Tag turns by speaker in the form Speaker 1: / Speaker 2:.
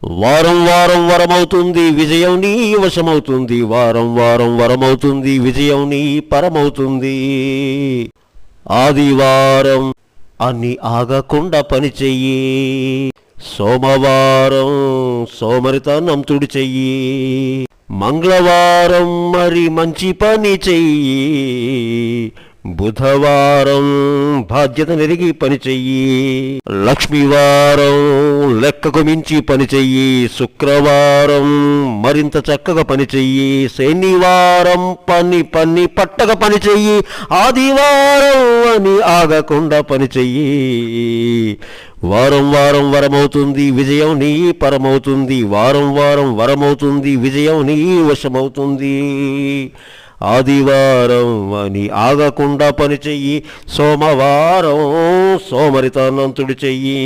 Speaker 1: వారం వారం వరమవుతుంది విజయం నీ వశమవుతుంది, వారం వారం వరమవుతుంది విజయం నీ పరమవుతుంది. ఆదివారం అన్ని ఆగకుండా పనిచెయ్యి, సోమవారం సోమరితనం తుడిచెయ్యి, మంగళవారం మరి మంచి పని చెయ్యి, బుధవారం బాధ్యత నెరిగి పని చెయ్యి, లక్ష్మీవారం లెక్కకు మించి పని చెయ్యి, శుక్రవారం మరింత చక్కగా పని చెయ్యి, శనివారం పని పట్టక పని చెయ్యి, ఆదివారం అని ఆగకుండా పని చెయ్యి. వారం వారం వరమవుతుంది విజయం నీ పరమవుతుంది, వారం వారం వరమవుతుంది విజయం నీ వశమవుతుంది. ఆదివారం అని ఆగకుండా పని చెయ్యి, సోమవారం సోమరితనం తుడి చెయ్యి.